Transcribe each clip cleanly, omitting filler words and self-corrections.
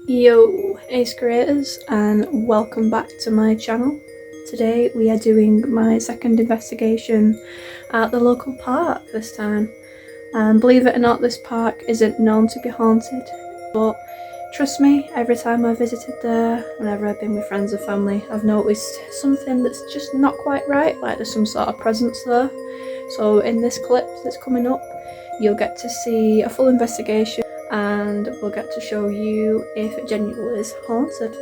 Yo, Ace Creators, and welcome back to my channel. Today we are doing my second investigation at the local park this time. And believe it or not, this park isn't known to be haunted, but trust me, every time I've visited there, whenever I've been with friends or family, I've noticed something that's just not quite right, like there's some sort of presence there. So in this clip that's coming up, you'll get to see a full investigation and we'll get to show you if it genuinely is haunted.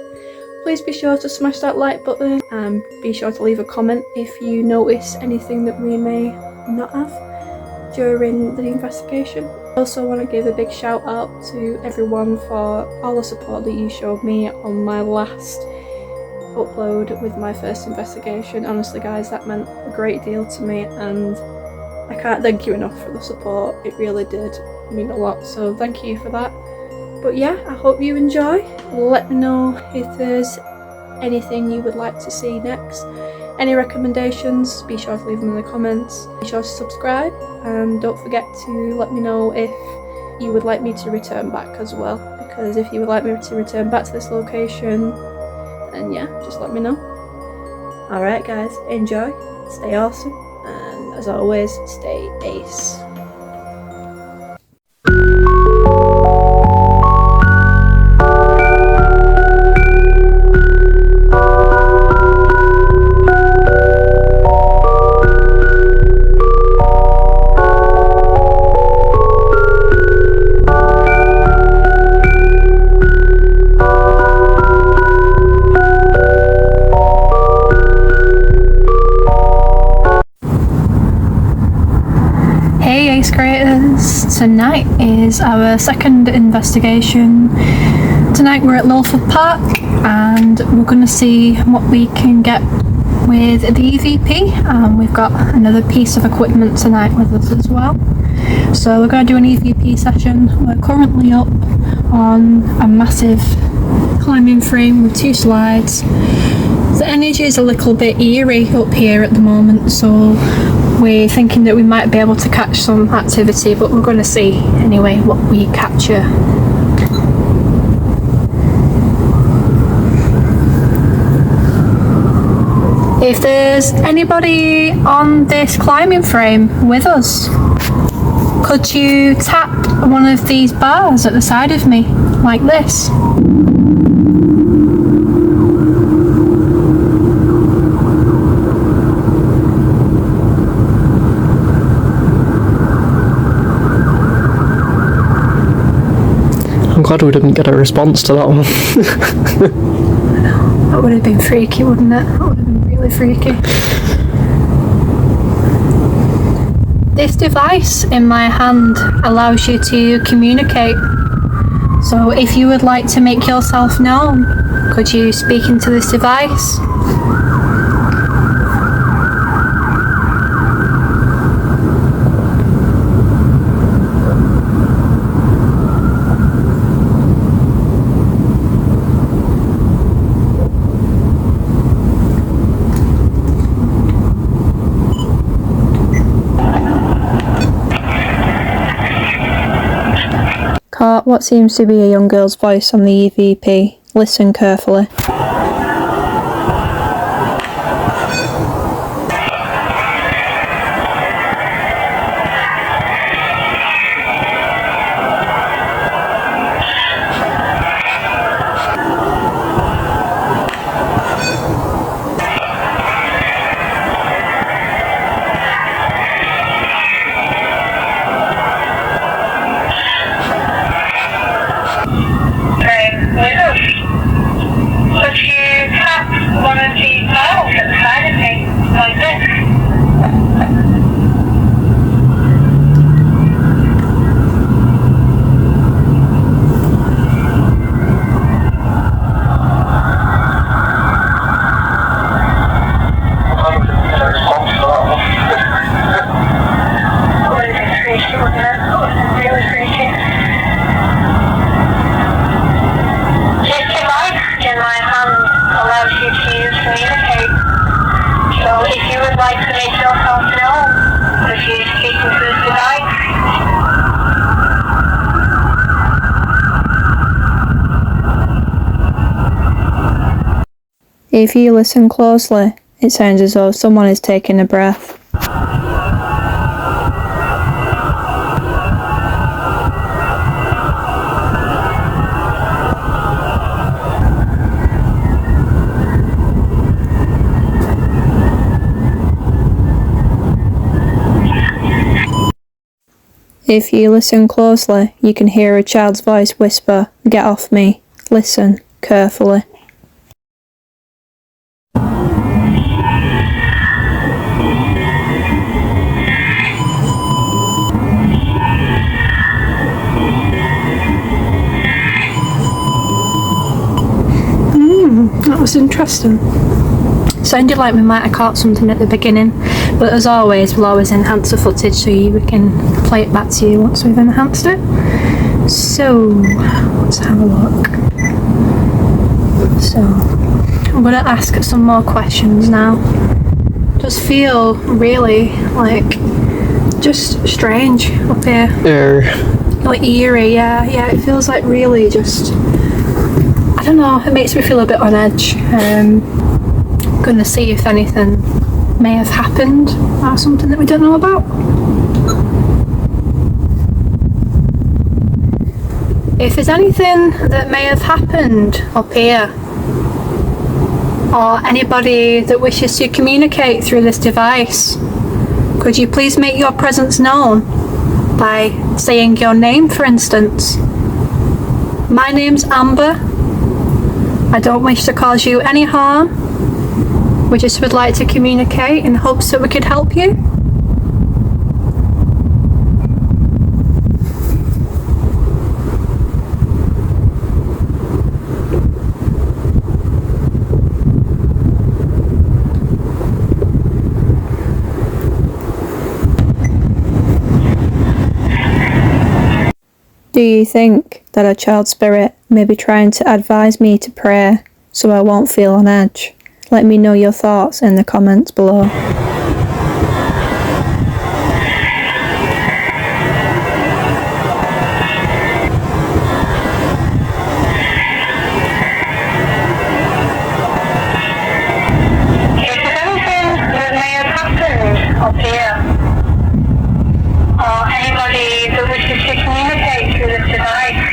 Please be sure to smash that like button and be sure to leave a comment if you notice anything that we may not have during the investigation. I also want to give a big shout out to everyone for all the support that you showed me on my last upload with my first investigation. Honestly guys, that meant a great deal to me and I can't thank you enough for the support. It really did mean a lot, so thank you for that. But yeah, I hope you enjoy. Let me know if there's anything you would like to see next. Any recommendations, be sure to leave them in the comments. Be sure to subscribe and don't forget to let me know if you would like me to return back as well, because if you would like me to return back to this location, then yeah, just let me know. Alright guys, enjoy, stay awesome, and as always, stay ace. Hey Ace Creators, tonight is our second investigation. Tonight we're at Lilford Park and we're going to see what we can get with the EVP. We've got another piece of equipment tonight with us as well. So we're going to do an EVP session. We're currently up on a massive climbing frame with 2 slides. The energy is a little bit eerie up here at the moment, so we're thinking that we might be able to catch some activity, but we're going to see anyway what we capture. If there's anybody on this climbing frame with us, could you tap one of these bars at the side of me, like this? I'm glad we didn't get a response to that one. That would have been freaky, wouldn't it? That would have been really freaky. This device in my hand allows you to communicate. So if you would like to make yourself known, could you speak into this device? Caught what seems to be a young girl's voice on the EVP. Listen carefully. Let's If you listen closely, it sounds as though someone is taking a breath. If you listen closely, you can hear a child's voice whisper, "Get off me." Listen carefully. That was interesting. Sounded like we might have caught something at the beginning, but as always, we'll always enhance the footage so we can play it back to you once we've enhanced it. So, let's have a look. So, I'm going to ask some more questions now. Does feel really like just strange up here. Like eerie, yeah. It feels like really just, I don't know, it makes me feel a bit on edge. Going to see if anything may have happened or something that we don't know about. If there's anything that may have happened up here, or anybody that wishes to communicate through this device, could you please make your presence known by saying your name, for instance? My name's Amber. I don't wish to cause you any harm. We just would like to communicate in hopes that we could help you. Do you think that a child spirit may be trying to advise me to pray so I won't feel on edge? Let me know your thoughts in the comments below. If there's anything that may have happened up here, or anybody that wishes to communicate through this device,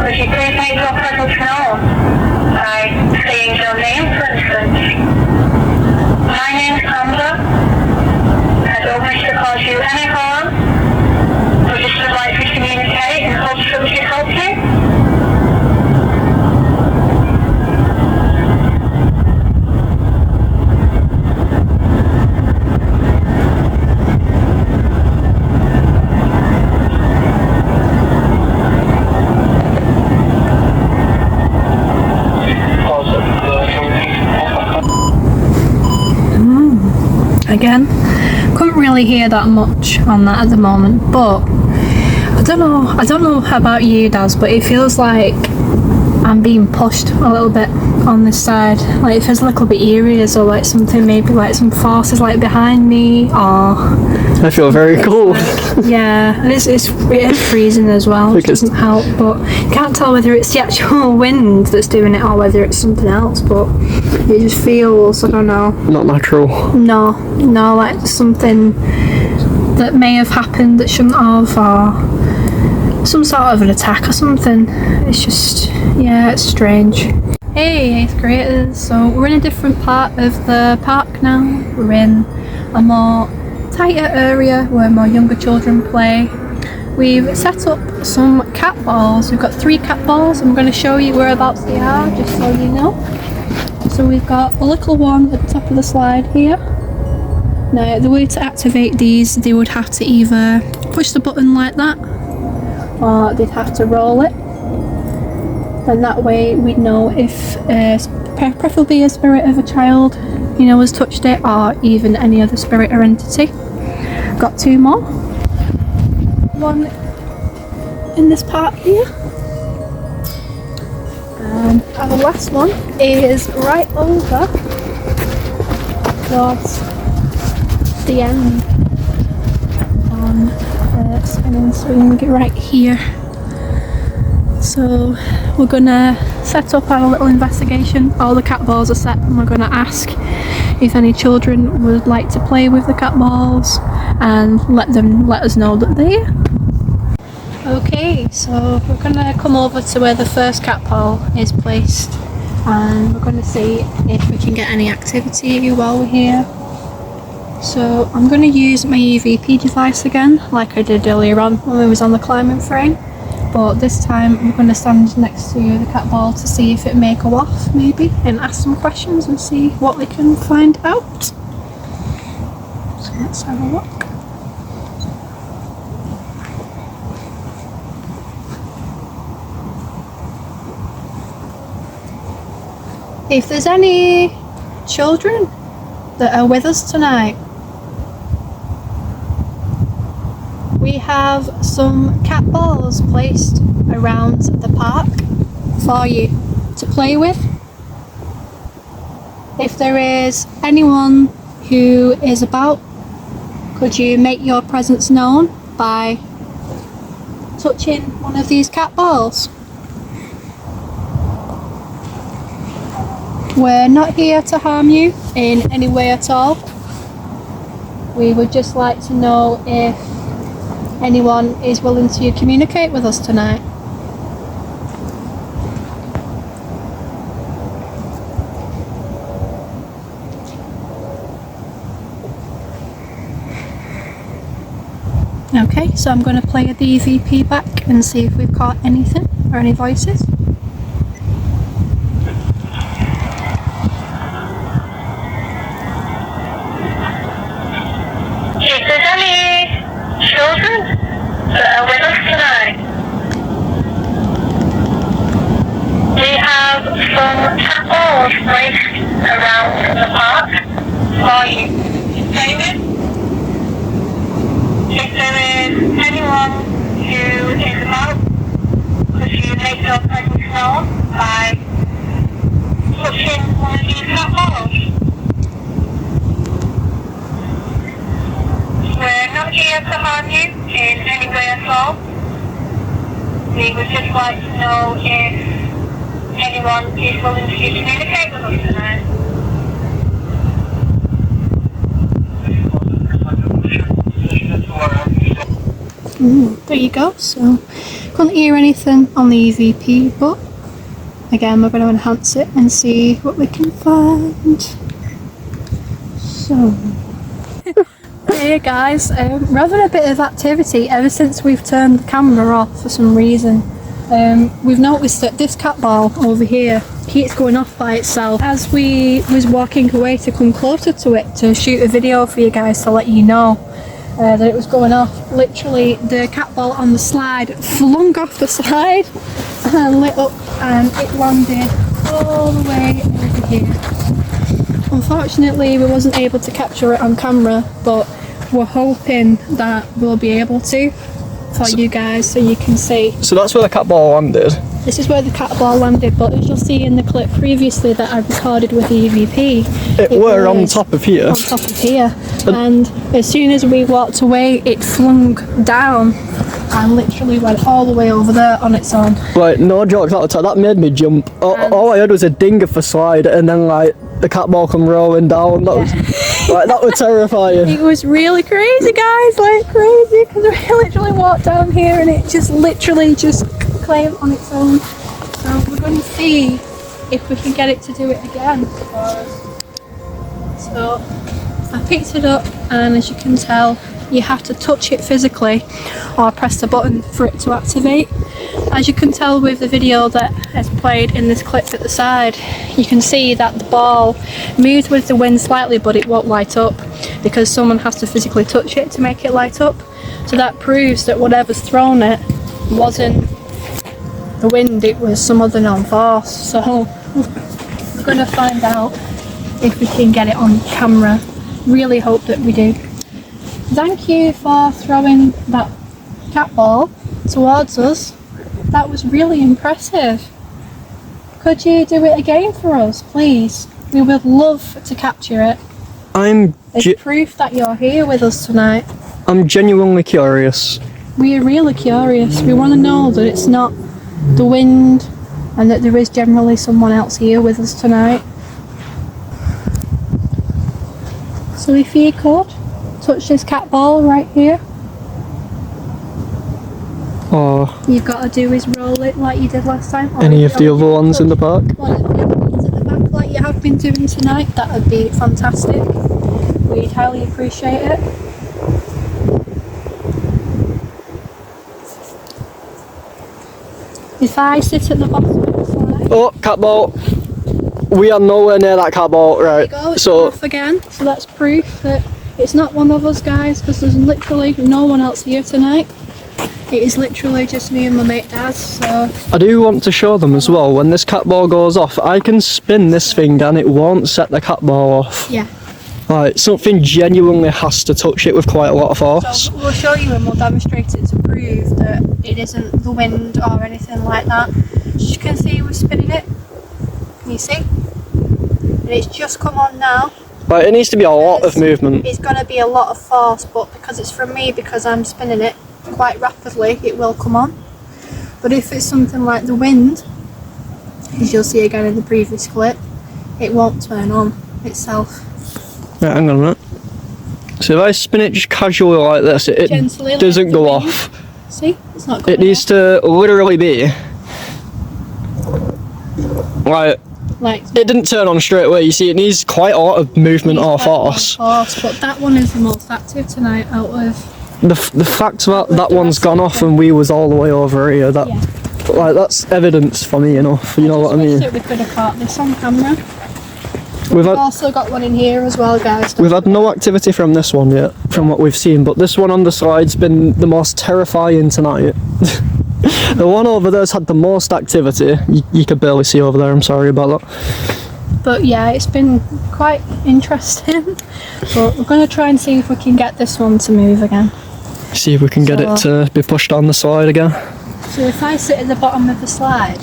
could you please make your presence known by saying your name, for instance? My name's Amber. I don't wish to cause you any harm. We just would like to communicate in hopes that we can help you. Again, couldn't really hear that much on that at the moment, but I don't know about you, Daz, but it feels like I'm being pushed a little bit on this side. Like it feels a little bit eerie, as though like something, maybe like some forces like behind me, or I feel very cold. yeah, and it is freezing as well, which doesn't help, but you can't tell whether it's the actual wind that's doing it or whether it's something else, but it just feels, I don't know. Not natural. No, like something that may have happened that shouldn't have, or some sort of an attack or something. It's just, yeah, it's strange. Hey, 8th graders, so we're in a different part of the park now. We're in a more tighter area where more younger children play. We've set up some cat balls. We've got 3 cat balls. I'm going to show you whereabouts they are, just so you know. So we've got a little one at the top of the slide here. Now the way to activate these, they would have to either push the button like that, or they'd have to roll it. And that way we'd know if preferably a spirit of a child, you know, has touched it, or even any other spirit or entity. Got 2 more. One in this part here. And our last one is right over towards the end on the spinning swing right here. So we're gonna set up our little investigation. All the cat balls are set, and we're going to ask if any children would like to play with the cat balls and let us know that they're here. Okay, so we're going to come over to where the first cat ball is placed, and we're going to see if we can get any activity while we're here. So I'm going to use my EVP device again, like I did earlier on when we was on the climbing frame, but this time I'm going to stand next to the cat ball to see if it may go off maybe, and ask some questions and see what we can find out. So let's have a look. If there's any children that are with us tonight, we have some cat balls placed around the park for you to play with. If there is anyone who is about, could you make your presence known by touching one of these cat balls? We're not here to harm you in any way at all. We would just like to know if anyone is willing to communicate with us tonight. Okay, so I'm going to play the EVP back and see if we've caught anything or any voices. If there's any children that are with us tonight, we have some cat balls placed around the park for you to play with. If there is anyone who is about, could you make your presence known by touching one of these cat balls? We're not here to harm you in any way at all. We would just like to know if anyone is willing to communicate with us tonight. There you go. So couldn't hear anything on the EVP, but again we're going to enhance it and see what we can find. So hey guys, we're having a bit of activity ever since we've turned the camera off for some reason. We've noticed that this cat ball over here keeps going off by itself. As we was walking away to come closer to it to shoot a video for you guys to let you know that it was going off, literally the cat ball on the slide flung off the slide and lit up, and it landed all the way over here. Unfortunately we wasn't able to capture it on camera, but we're hoping that we'll be able to for you guys so you can see. So that's where the cat ball landed. This is where the cat ball landed, but as you'll see in the clip previously that I recorded with the EVP, It were on top of here. on top of here, and as soon as we walked away it flung down and literally went all the way over there on its own. Like, no jokes, that made me jump. All I heard was a ding of a slide, and then like the cat ball come rolling down. That was terrifying. It was really crazy, guys, like crazy, because we literally walked down here and it just literally just came on its own. So we're going to see if we can get it to do it again for us. So I picked it up, and as you can tell you have to touch it physically or press the button for it to activate. As you can tell with the video that is played in this clip at the side, you can see that the ball moves with the wind slightly, but it won't light up because someone has to physically touch it to make it light up. So that proves that whatever's thrown it wasn't the wind, it was some other known force. So we're going to find out if we can get it on camera. Really hope that we do. Thank you for throwing that cat ball towards us. That was really impressive. Could you do it again for us, please? We would love to capture it. It's proof that you're here with us tonight. I'm genuinely curious. We are really curious. We want to know that it's not the wind and that there is generally someone else here with us tonight. So if you could touch this cat ball right here, Or you've got to do is roll it like you did last time. Or any if of the you other ones in the park. one of the other ones at the back like you have been doing tonight, that would be fantastic. We'd highly appreciate it. If I sit at the bottom of the slide, Oh, cat ball. We are nowhere near that cat ball, right? there you go, it's So off again. So that's proof that it's not one of us guys, because there's literally no one else here tonight. It is literally just me and my mate Daz, so I do want to show them as well, when this cat ball goes off, I can spin this thing and it won't set the cat ball off. yeah. Like, something genuinely has to touch it with quite a lot of force. So we'll show you and we'll demonstrate it to prove that it isn't the wind or anything like that. As you can see, we're spinning it. Can you see? And it's just come on now. Like, it needs to be a lot of movement. It's going to be a lot of force, but because it's from me, because I'm spinning it quite rapidly, it will come on. But if it's something like the wind, as you'll see again in the previous clip, it won't turn on itself. Right, hang on a minute. So if I spin it just casually like this, it Gently, like doesn't the go wind. off. See? It's not It going needs to literally be like, like it didn't turn on straight away. You see, it needs quite a lot of movement or force. But that one is the most active tonight out of The fact that that one's gone off and we was all the way over here, that like that's evidence for me enough. You know what I mean? We could have caught this on camera. We've had Also got one in here as well, guys. we've had no activity from this one yet, from what we've seen. But this one on the slide's been the most terrifying tonight. The one over there's had the most activity. You could barely see over there. I'm sorry about that. But yeah, it's been quite interesting. But we're going to try and see if we can get this one to move again. See if we can get it to be pushed on the slide again. So if I sit at the bottom of the slide,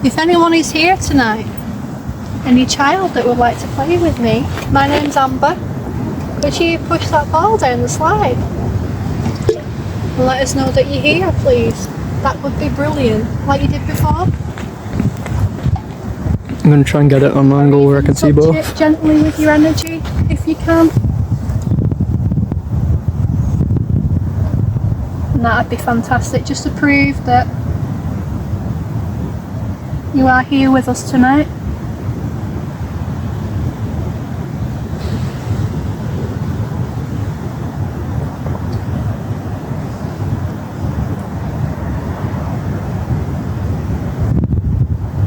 if anyone is here tonight, any child that would like to play with me, my name's Amber, could you push that ball down the slide? And let us know that you're here, please. That would be brilliant, like you did before. I'm going to try and get it on an angle where I can see Touch both. it gently with your energy, if you can. And that'd be fantastic, just to prove that you are here with us tonight.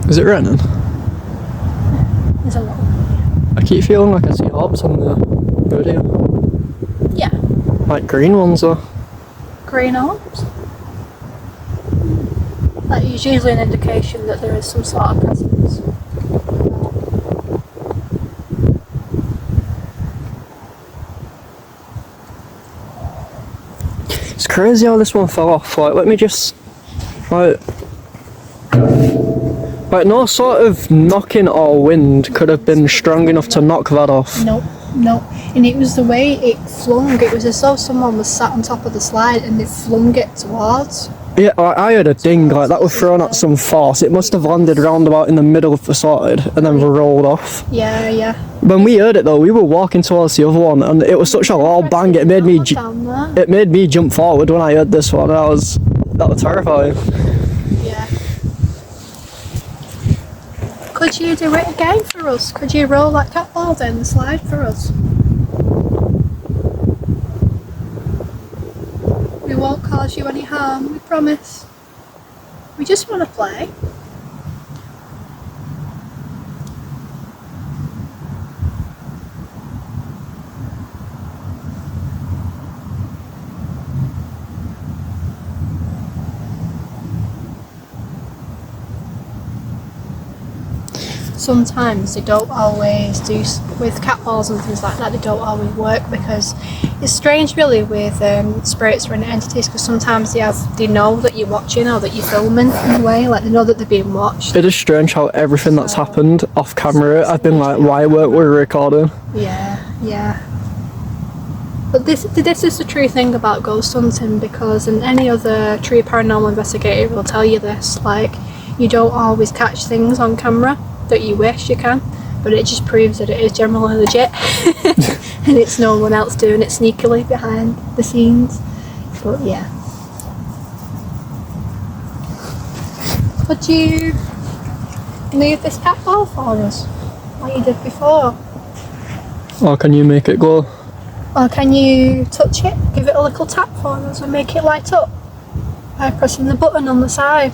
Is it raining? There's a lot. I keep feeling like I see orbs on the video. Yeah, Like green ones though. green orbs. That is usually an indication that there is some sort of presence. It's crazy how this one fell off. Like, let me just like no sort of knocking or wind could have been strong enough to knock that off. No, no. And it was the way it flung. It was as though someone was sat on top of the slide and they flung it towards. Yeah, like, I heard a ding, like that was thrown at some force. It must have landed roundabout in the middle of the slide and then rolled off. Yeah, yeah. When we heard it though, we were walking towards the other one and it was such a loud bang, it made me Down there. jump forward when I heard this one. That was terrifying. Yeah. Could you do it again for us? Could you roll that cat ball down the slide for us? We won't cause you any harm, we promise. We just want to play. Sometimes they don't always do, with cat balls and things like that, they don't always work, because it's strange really with spirits or entities, because sometimes they know that you're watching or that you're filming in a way, like they know that they're being watched. It is strange how everything that's happened off camera, I've been like, why weren't we recording? Yeah, yeah. But this is the true thing about ghost hunting, because and any other true paranormal investigator will tell you this, like, you don't always catch things on camera that you wish you can, but it just proves that it is generally legit and it's no one else doing it sneakily behind the scenes. But yeah. Could you move this cat ball for us like you did before? Or can you make it glow? Or can you touch it, give it a little tap for us and make it light up by pressing the button on the side?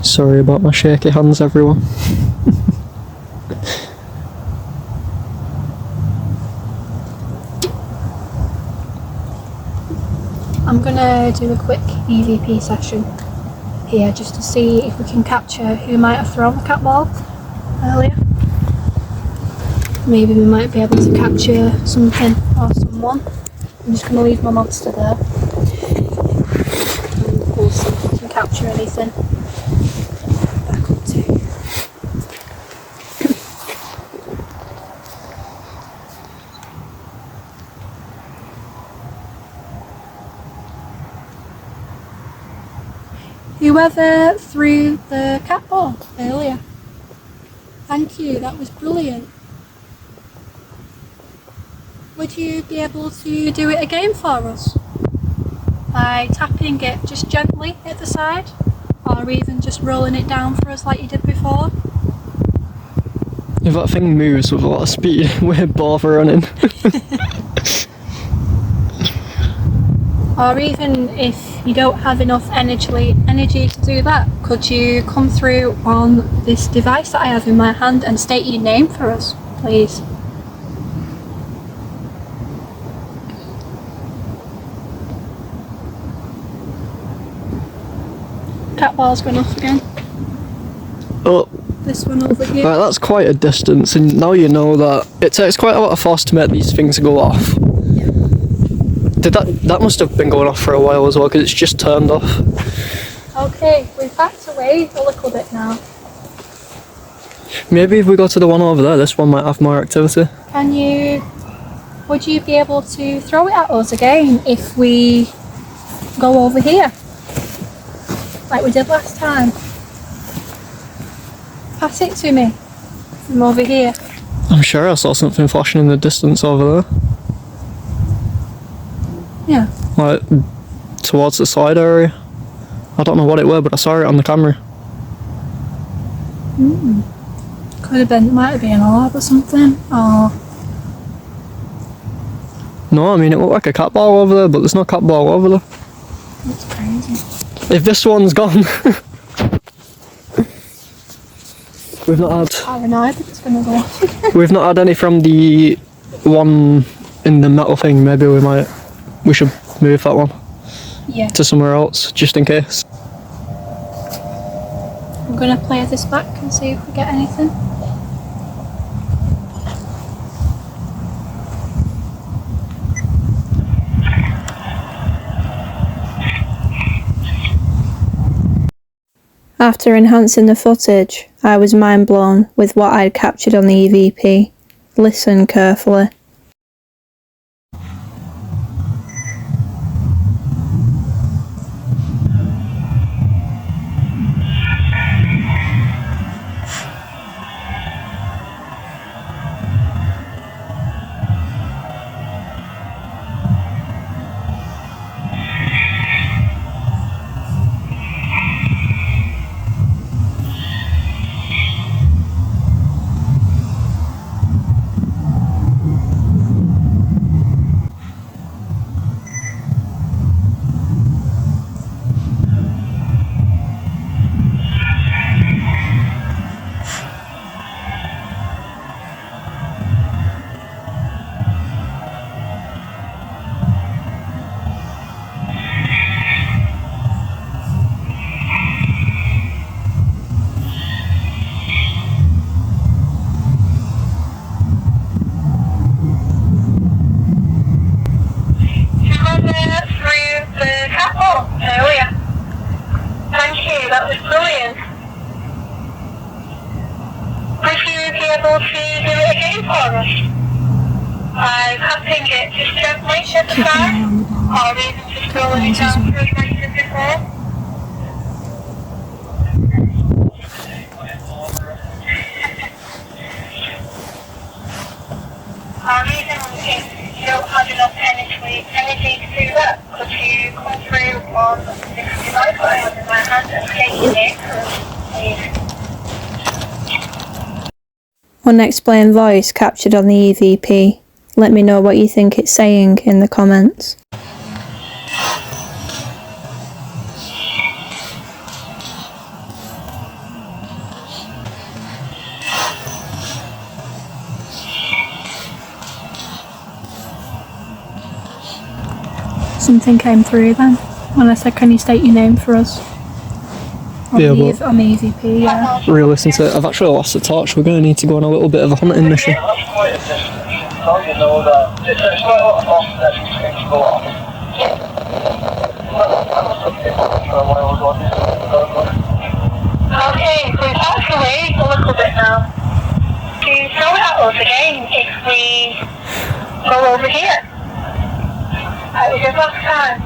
Sorry about my shaky hands, everyone. I'm gonna do a quick EVP session here just to see if we can capture who might have thrown the cat ball earlier. Maybe we might be able to capture something or someone. I'm just gonna leave my monster there. And we'll see if we can capture anything. Back up to. Whoever threw the cat ball earlier. Thank you, that was brilliant. Would you be able to do it again for us? By tapping it just gently at the side? Or even just rolling it down for us like you did before? If that thing moves with a lot of speed, we're both running. Or even if you don't have enough energy to do that, could you come through on this device that I have in my hand and state your name for us, please? Cat ball's gone off again. Oh, This one over here. right, that's quite a distance, and now you know that it takes quite a lot of force to make these things go off. Yeah. That must have been going off for a while as well, because it's just turned off. Okay, we've backed away a little bit now. Maybe if we go to the one over there, this one might have more activity. Would you be able to throw it at us again if we go over here? Like we did last time. Pass it to me from over here. I'm sure I saw something flashing in the distance over there. Yeah. Like, towards the side area. I don't know what it were, but I saw it on the camera. Could have been, might have been an orb or something. Or No, I mean, it looked like a cat ball over there, but there's no cat ball over there. that's crazy. If this one's gone... We've not had... Paranoid that it's gonna go off again. We've not had any from the one in the metal thing. Maybe we should move that one Yeah. to somewhere else, just in case. I'm gonna play this back and see if we get anything. After enhancing the footage, I was mind blown with what I'd captured on the EVP. Listen carefully. That was brilliant. Would you be able to do it again for us? By tapping it just gently at the side, or even just rolling it down for as much as before? my hand and state your name for us, please. Unexplained voice captured on the EVP. Let me know what you think it's saying in the comments. Something came through then when I said, can you state your name for us? On Yeah, the, but on the EVP, yeah. re-listen to it. I've actually lost the torch. We're going to need to go on a little bit of a hunting mission. That's quite a distance. So you know that it's quite a lot of off that you can go off. Okay, we've actually a little bit now. Do you throw it at us again if we go over here? That was your last time.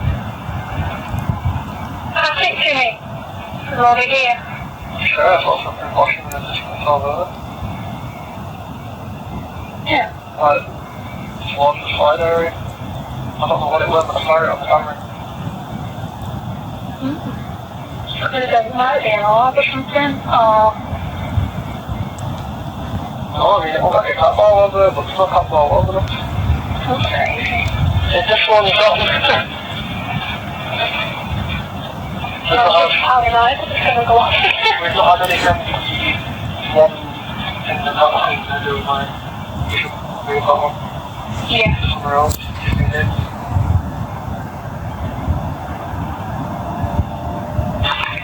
Pass it to me from over here. Sure, I've got something washing in the distance over there. Yeah. Like, towards the side area. I don't know what it was, but I saw it on camera. Could have been might be an orb or something, or... No, I mean, it looked like a cat ball over there, but there's no cat ball over there. Okay. It's this one you got. So just paranoid, it's gonna go off. We've not had anything one thing that got nothing to do with mine. We should move that one Yeah. to somewhere else, just in case.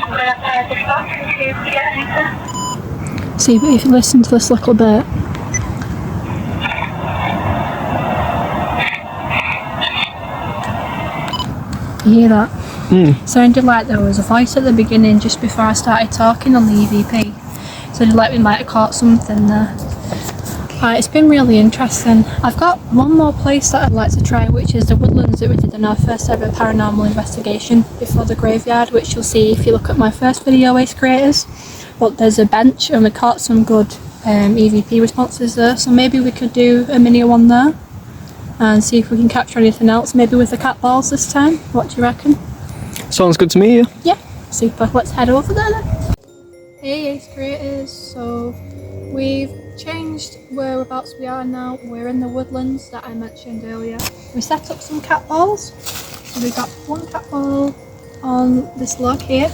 I'm gonna turn this back and see if we get anything. See, but if you listen to this little bit, you hear that? Sounded like there was a voice at the beginning just before I started talking on the EVP. Sounded like we might have caught something there. It's been really interesting. I've got one more place that I'd like to try, which is the Woodlands that we did in our first ever paranormal investigation before the graveyard, which you'll see if you look at my first video, Ace Creators. But there's a bench and we caught some good EVP responses there, so maybe we could do a mini one there and see if we can capture anything else, maybe with the cat balls this time. What do you reckon? Sounds good to me, yeah. Yeah, super. Let's head over there then. Hey Ace Creators, so we've changed whereabouts we are now. We're in the Woodlands that I mentioned earlier. We set up some cat balls. So we've got one cat ball on this log here,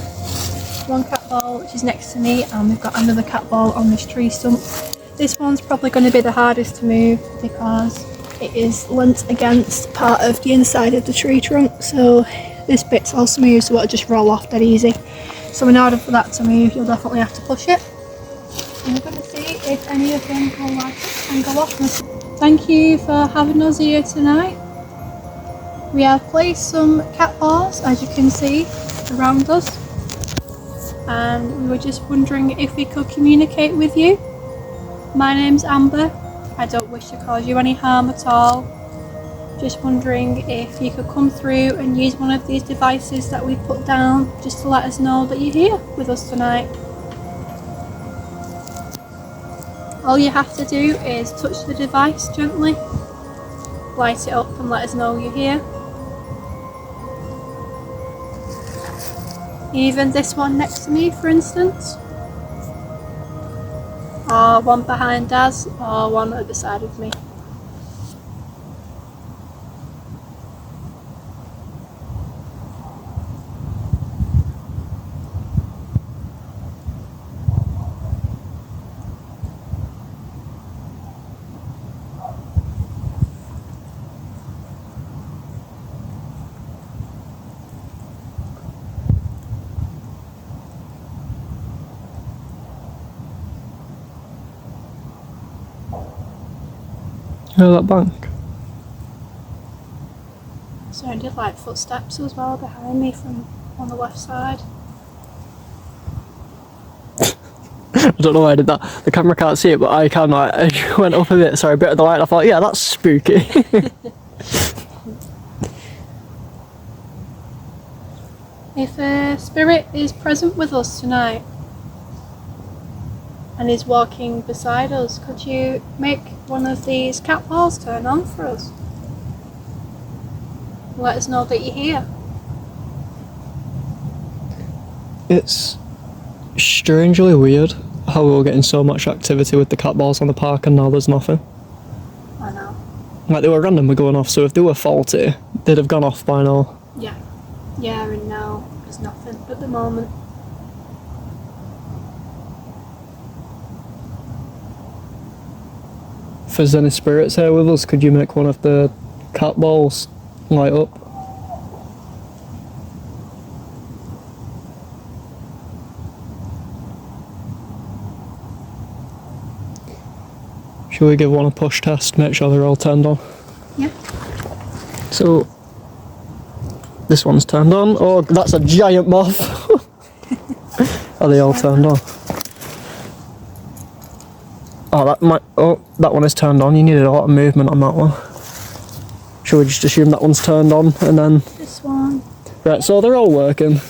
one cat ball which is next to me, and we've got another cat ball on this tree stump. This one's probably going to be the hardest to move because it is leant against part of the inside of the tree trunk, so this bit's all smooth, so it'll just roll off dead easy. So in order for that to move, you'll definitely have to push it. And we're going to see if any of them will like it and go off. Thank you for having us here tonight. We have placed some cat balls, as you can see, around us. And we were just wondering if we could communicate with you. My name's Amber. I don't wish to cause you any harm at all. Just wondering if you could come through and use one of these devices that we've put down just to let us know that you're here with us tonight. All you have to do is touch the device gently, light it up and let us know you're here. Even this one next to me, for instance, or one behind us, or one at the side of me. Yeah, that bank. Sounded like footsteps as well behind me from on the left side. I don't know why I did that. The camera can't see it, but I can. I went up a bit, sorry, a bit of the light. I thought, yeah, that's spooky. If a spirit is present with us tonight and is walking beside us, could you make one of these cat balls turn on for us? Let us know that you're here. It's strangely weird how we were getting so much activity with the cat balls on the park and now there's nothing. I know. Like, they were randomly going off, so if they were faulty, they'd have gone off by now. Yeah. Yeah, and now there's nothing at the moment. If there's any spirits here with us, could you make one of the cat balls light up? Shall we give one a push test, make sure they're all turned on? Yeah. So, this one's turned on. Oh, that's a giant moth. Are they all turned on? Oh, that one is turned on. You needed a lot of movement on that one. Shall we just assume that one's turned on and then... This one. Right, so they're all working.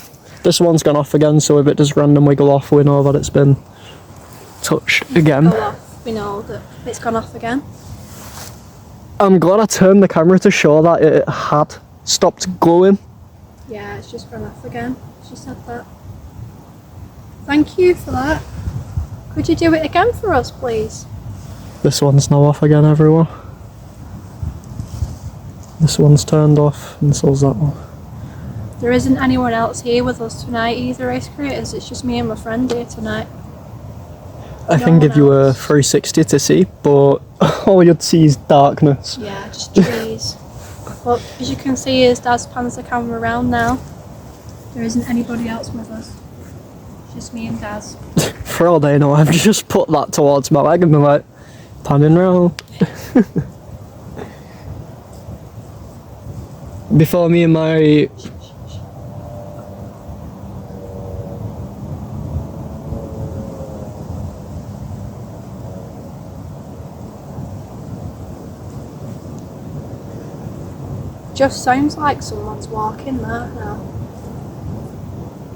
This one's gone off again, so if it does randomly go off, we know that it's been touched again. Go off. We know that it's gone off again. I'm glad I turned the camera to show that it had stopped glowing. Yeah, it's just gone off again. She said that. Thank you for that. Could you do it again for us, please? This one's now off again, everyone. This one's turned off, and so's that one. There isn't anyone else here with us tonight either, Ace Creators. It's just me and my friend here tonight. I No can give one you a else. 360 to see, but all you'd see is darkness. Yeah, just trees. But as you can see, as Daz pans the camera around now, there isn't anybody else with us. It's just me and Daz. For all they know, I've just put that towards my leg and been like, panning round. Before me and my... Just sounds like someone's walking there now.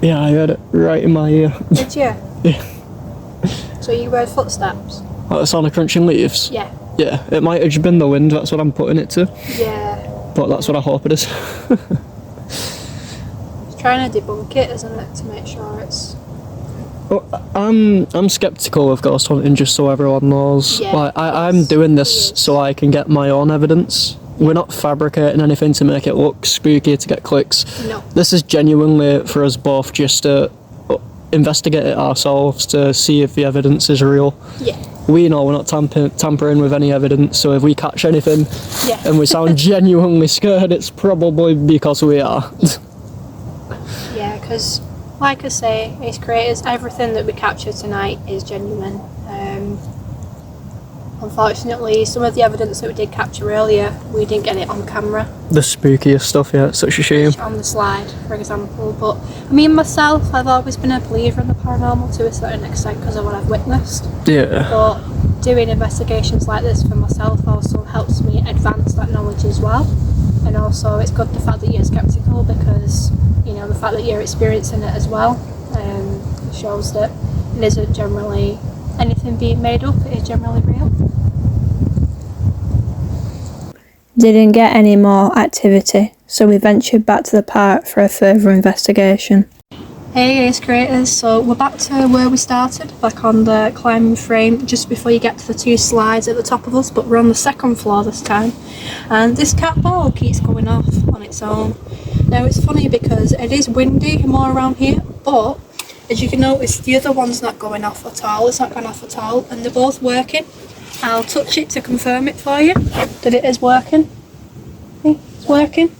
Yeah, I heard it right in my ear. Did you? Yeah. So you heard footsteps? Like the sound of crunching leaves? Yeah. Yeah, it might have just been the wind, that's what I'm putting it to. Yeah. But that's what I hope it is. It's trying to debunk it, isn't it, to make sure it's... Well, I'm sceptical of ghost hunting, just so everyone knows. Yeah, Like, I'm doing this so I can get my own evidence. We're not fabricating anything to make it look spooky to get clicks. No. This is genuinely for us both just to investigate it ourselves to see if the evidence is real. Yeah. We know we're not tampering with any evidence, so if we catch anything Yeah. and we sound genuinely scared, it's probably because we are. Yeah, because, like I say, Ace Creators, everything that we capture tonight is genuine. Unfortunately, some of the evidence that we did capture earlier, we didn't get it on camera. The spookiest stuff, yeah, it's such a shame. On the slide, for example. But I mean, myself, I've always been a believer in the paranormal to a certain extent because of what I've witnessed. Yeah. But doing investigations like this for myself also helps me advance that knowledge as well. And also, it's good the fact that you're skeptical because, you know, the fact that you're experiencing it as well shows that it isn't generally anything being made up, it is generally real. Didn't get any more activity, so we ventured back to the park for a further investigation. Hey Ace Creators, so we're back to where we started, back on the climbing frame just before you get to the two slides at the top of us, but we're on the second floor this time. And this cat ball keeps going off on its own. Now it's funny because it is windy more around here, but as you can notice, the other one's not going off at all, it's not going off at all, and they're both working. I'll touch it to confirm it for you, that it is working. See, it's working,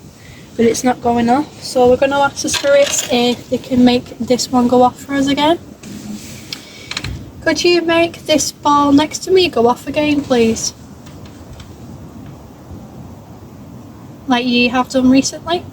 but it's not going off. So we're going to ask the spirits if they can make this one go off for us again. Could you make this ball next to me go off again, please? Like you have done recently?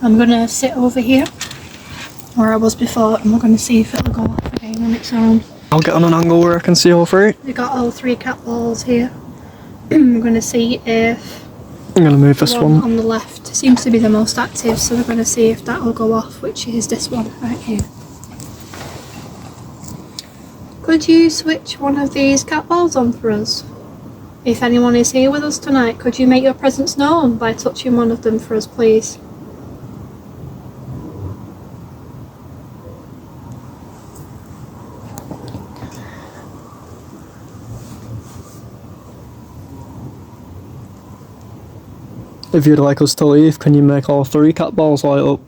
I'm gonna sit over here where I was before, and we're gonna see if it'll go off again on its own. I'll get on an angle where I can see all three. We got all 3 cat balls here. We're gonna see if I'm gonna move this one. on the left seems to be the most active, so we're gonna see if that will go off, which is this one right here. Could you switch one of these cat balls on for us? If anyone is here with us tonight, could you make your presence known by touching one of them for us, please? If you'd like us to leave, can you make all 3 cat balls light up?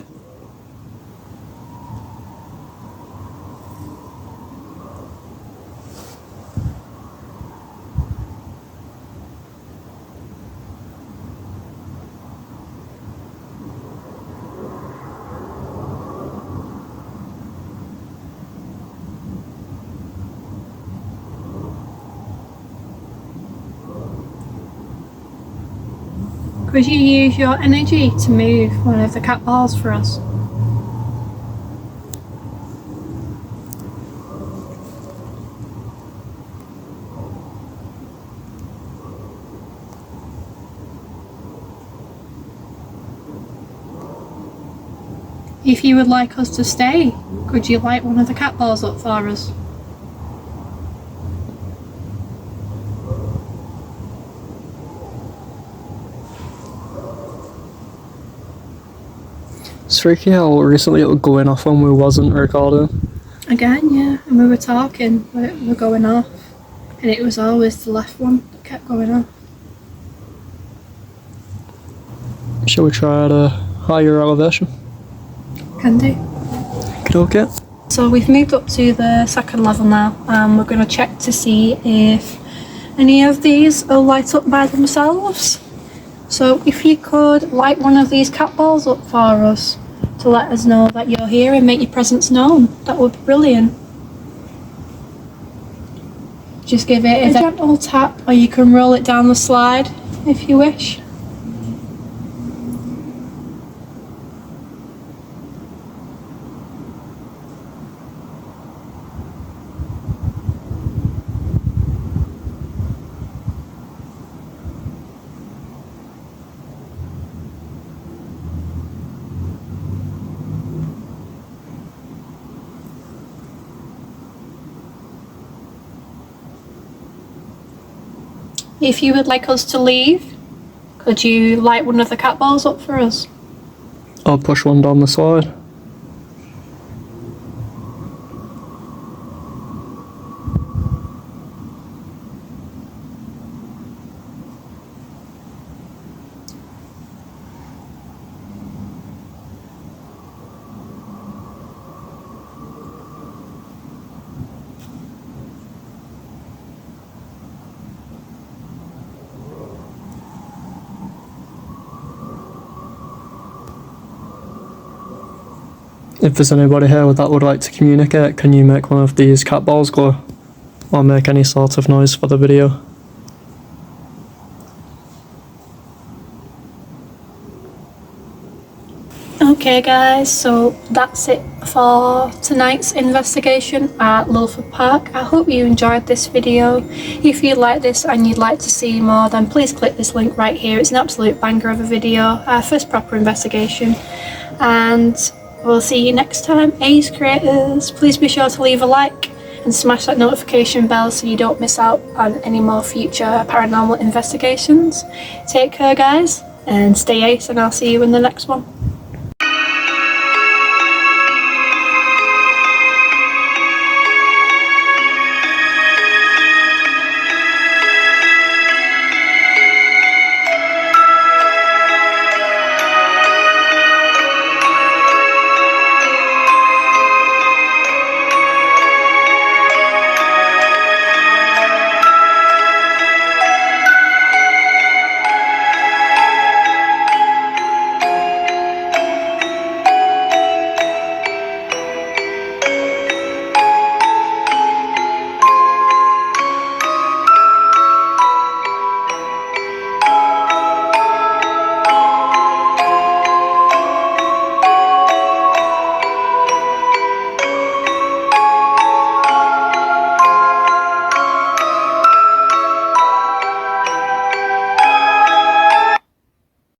Could you use your energy to move one of the cat balls for us? If you would like us to stay, could you light one of the cat balls up for us? It's freaky how recently it was going off when we wasn't recording. Again, yeah, and we were talking, but it were going off, and it was always the left one that kept going off. Shall we try at a higher elevation? Can do. Okay. So we've moved up to the 2nd level now, and we're going to check to see if any of these will light up by themselves. So if you could light one of these cat balls up for us to let us know that you're here and make your presence known, that would be brilliant. Just give it a gentle tap, or you can roll it down the slide if you wish. If you would like us to leave, could you light one of the cat balls up for us? I'll push one down the slide. If there's anybody here that would like to communicate, can you make one of these cat balls glow? Or make any sort of noise for the video? Okay guys, so that's it for tonight's investigation at Lilford Park. I hope you enjoyed this video. If you like this and you'd like to see more, then please click this link right here. It's an absolute banger of a video, our first proper investigation. And we'll see you next time. Ace creators, please be sure to leave a like and smash that notification bell so you don't miss out on any more future paranormal investigations. Take care guys, and stay ace, and I'll see you in the next one.